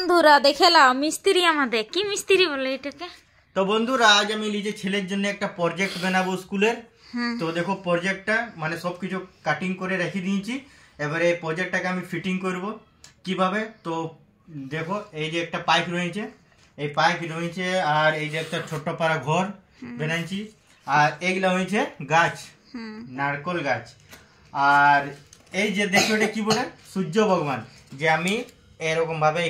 বন্ধুরা দেখে লাও মিস্ত্রি আমাদের কি মিস্ত্রি বলে এটাকে। তো বন্ধুরা আজ আমি নিজে ছেলের জন্য একটা প্রজেক্ট বানাবো স্কুলের। তো দেখো প্রজেক্টটা মানে সবকিছু কাটিং করে রেখে দিয়েছি। এবারে এই প্রজেক্টটাকে আমি ফিটিং করব কিভাবে। তো দেখো এই যে একটা পাইপ রয়েছে, এই পাইপ রয়েছে, আর এই যে একটা ছোট্ট পাড়া ঘর বানাইছি, আর এইগুলা হয়েছে গাছ, নারকল গাছ। আর এই যে দেখো এটা কি বলে সূর্য ভগবান, যে আমি এরকম ভাবে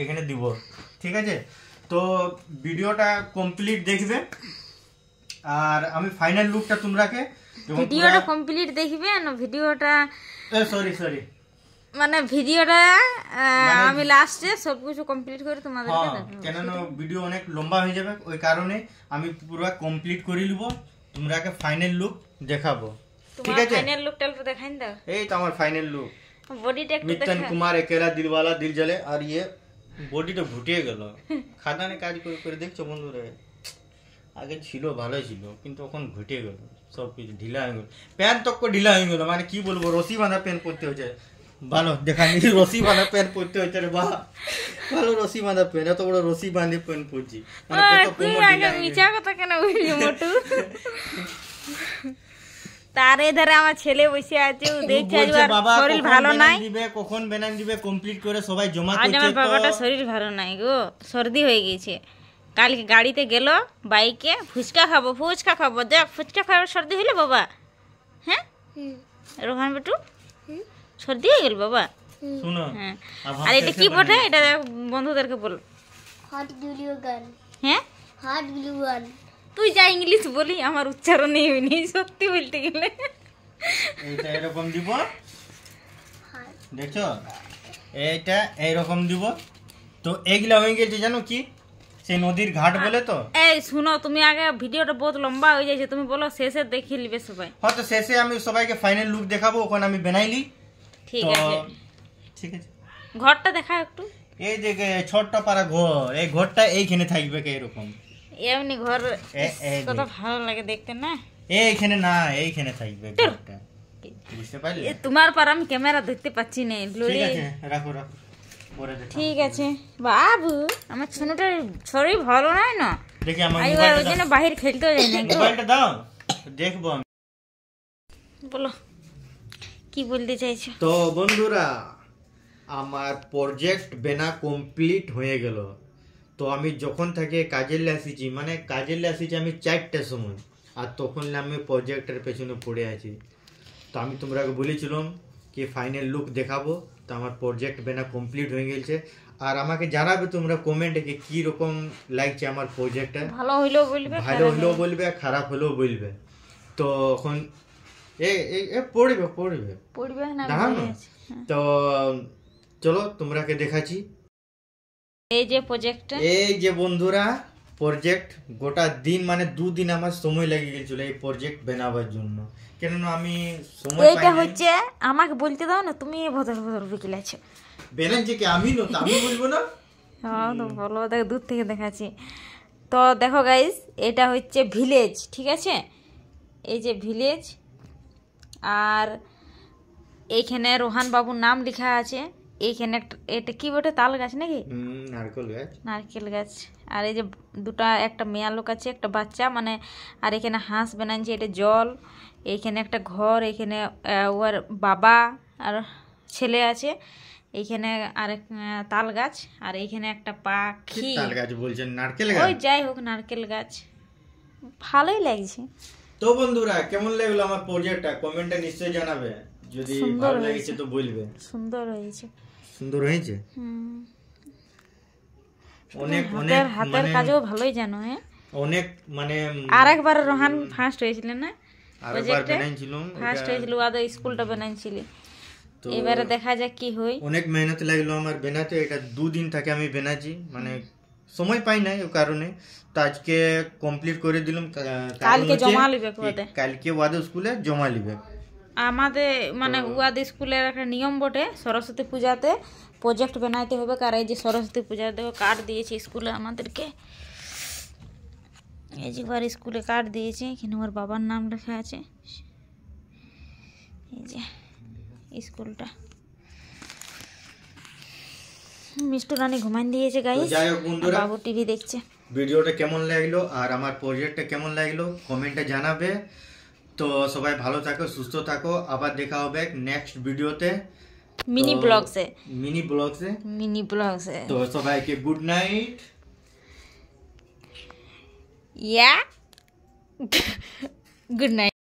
এখানে দিব। ঠিক আছে, তো ভিডিওটা কমপ্লিট দেখবে আর আমি ফাইনাল লুকটা তোমরাকে ভিডিওটা কমপ্লিট দেখবে না। ভিডিওটা সরি মানে ভিডিওটা আমি লাস্টে সবকিছু কমপ্লিট করে তোমাদেরকে দেখাবো। কেন না ভিডিও অনেক লম্বা হয়ে যাবে, ওই কারণে আমি পুরো কমপ্লিট করে নিব, তোমরাকে ফাইনাল লুক দেখাবো। ঠিক আছে, ফাইনাল লুকটা একটু দেখাই দাও। এই তো আমার ফাইনাল লুক। বডিটা একটু মিতন কুমার একেলা দিলওয়ালা দিল জলে। আর ইয়ে বডিটা ঘুটিয়ে গেল খাদানে কাজ করে করে। দেখছো বন্ধুরা, আগে ছিল ভালোই ছিল, কিন্তু এখন ঘুটিয়ে গেল, সব কিছু ঢিলা হয়ে গেল। প্যান্ট তক ঢিলা হয়ে গেল, মানে কি বলবো, রশি বাঁধা প্যান্ট পরতে হয়েছে। ভালো দেখানি রশি বাঁধা প্যান্ট পরতে হয়েছে রে বাহ, ভালো রশি বাঁধা প্যান্ট, এত বড় রশি বাঁধে প্যান্ট পরছি, মানে কত কোমর ঢিলা। মিছা কথা কেন বললি মোটু? তার এধারে আমার ছেলে বসে আছে, ও দেখছে শরীর ভালো নাই, দিবে কখন বেনান দিবে কমপ্লিট করে সবাই জমা করছে। আজ আমার বাবাটা শরীর ভালো নাই গো, সর্দি হয়ে গেছে। কালকে গাড়িতে গেল বাইকে, ফুচকা খাবো দেখ, ফুচকা খাওয়ার সর্দি হইলো বাবা। হ্যাঁ রোহান বেটু সর্দি হয়ে গেল বাবা। শুনো, হ্যাঁ, আর এটা কি বটে, এটা বন্ধুদেরকে বল। হট গ্লু গান। হ্যাঁ হট গ্লু গান। তুই যা ইংলিশ বলি, আমার উচ্চারণই হয়নি সত্যি বলতে গেলে। এইটা এরকম দিব, দেখছো এইটা এইরকম দিব। তো এইগুলা হয়ে গেছে জানো কি, সেই নদীর ঘাট বলে। তো এই শুনো, তুমি আগে ভিডিওটা বহুত লম্বা হয়ে যাচ্ছে, তুমি বলো শেষে দেখে নিবে সবাই। হ্যাঁ, তো শেষে আমি সবাইকে ফাইনাল লুক দেখাবো, ওখানে আমি বানাইলি। ঠিক আছে, ঠিক আছে, ঘরটা দেখা একটু। এই যে ছোট্ট পাড়া ঘর, এই ঘরটা এইখানে থাকবে এরকম। এমনি ঘর কত ভালো লাগে দেখতে না। এইখানে না, এইখানে থাকবে ঘরটা, বুঝতে পারলে? তোমার পর আমি ক্যামেরা দেখতে পাচ্ছি না। ঠিক আছে, রাখো রাখো, পরে দেখো। ঠিক আছে বাবু, আমার ছোটটার শরীর ভালো নাই না, দেখি আমার ওই জন্য বাহির খেলতেও যাই না। মোবাইলটা দাও, দেখবো আমি। বলো কি বলতে চাইছো। তো বন্ধুরা, আমার প্রজেক্ট বেনা কমপ্লিট হয়ে গেল। তো আমি যখন থেকে কাজে আসিছি, মানে কাজে আসিছি আমি 4টার সময়, আর তখন আমি প্রজেক্টের পেছনে পড়ে আছি। তো আমি তোমরাকে বলেছিলাম কি ফাইনাল লুক দেখাবো। তো আমার প্রজেক্ট বেনা কমপ্লিট হয়ে গেছে। আর আমাকে জানাবে তোমরা কমেন্টে কি কীরকম লাগছে আমার প্রজেক্টটা। ভালো হইলেও বলবে, খারাপ হলেও বলবে। তো এখন পড়বে না। তো চলো তোমরাকে দেখাচ্ছি এই যে প্রজেক্টটা। এই যে বন্ধুরা প্রজেক্ট, গোটা দিন মানে 2 দিন আমার সময় লেগে গেছিল এই প্রজেক্ট বানাবার জন্য। কেননা আমি সময় পাই না। এইটা হচ্ছে, আমাকে বলতে দাও না, তুমি ভদর ভদর বিকেলেছো বেনাচ্ছি কি আমি, না আমি বলবো না। হ্যাঁ তো বলো, দেখো দূর থেকে দেখাচ্ছি। তো দেখো গাইস, এটা হচ্ছে ভিলেজ, ঠিক আছে, এই যে ভিলেজ। আর এইখানে রোহান বাবুর নাম লেখা আছে। এইখানে এটা কি বটে, তাল গাছ নাকি? নারকেল গাছ। আর এই যে একটা মেয়া লোক আছে, একটা বাচ্চা মানে। আর এখানে হাঁস বানাচ্ছে, এটা জল। এইখানে একটা ঘর, এইখানে ওর বাবা আর ছেলে আছে। এইখানে আরেক তাল গাছ, আর এইখানে একটা পাখি। তাল গাছ বলছেন, নারকেল গাছ। ওই যাই হোক, নারকেল গাছ। ভালোই লাগছে। তো বন্ধুরা, কেমন লাগলো আমার প্রজেক্টটা কমেন্টে নিশ্চয়ই জানাবে। যদি ভালো লাগছে তো বলবে। সুন্দর হয়েছে। অনেক হাতের কাজও ভালোই জানো। হ্যাঁ, অনেক মানে আরেকবার রোহান ফার্স্ট হয়েছিল না, আরেকবার বানাইছিলাম, ফার্স্ট হয়েছিল আদা স্কুলটা বানাইছিলি। তো এবারে দেখা যাক কি হয়। অনেক মেহনত লাগলো আমার বানাতে। এটা 2 দিন থেকে আমি বানাচ্ছি, মানে সময় পাই না এই কারণে। তো আজকে কমপ্লিট করে দিলাম। কালকে জমা লিবে, কালকে ওয়াদে স্কুলে জমা লিবে আমাদের, মানে ওয়াদে স্কুলের একটা নিয়ম বটে, সরস্বতী পূজাতে প্রজেক্ট বানাইতে হবে। কারণ এই যে সরস্বতী পূজা দেখো কার্ড দিয়েছে স্কুলে আমাদেরকে। এই যে বার স্কুলে কার্ড দিয়েছে, এখানে ওর বাবার নাম লেখা আছে। এই যে স্কুলটা, মিষ্টু রানী ঘুমান দিয়েছে তো গাইস, যাই হোক বন্ধুরা, বাবু টিভি দেখছে। ভিডিওটা কেমন লাগলো আর আমার প্রজেক্টটা কেমন লাগলো কমেন্টে জানাবে। তো সবাই ভালো থাকো, সুস্থ থাকো, আবার দেখা হবে নেক্সট ভিডিওতে, মিনি ব্লগসে। তো সবাইকে গুড নাইট। ইয়া গুড নাইট।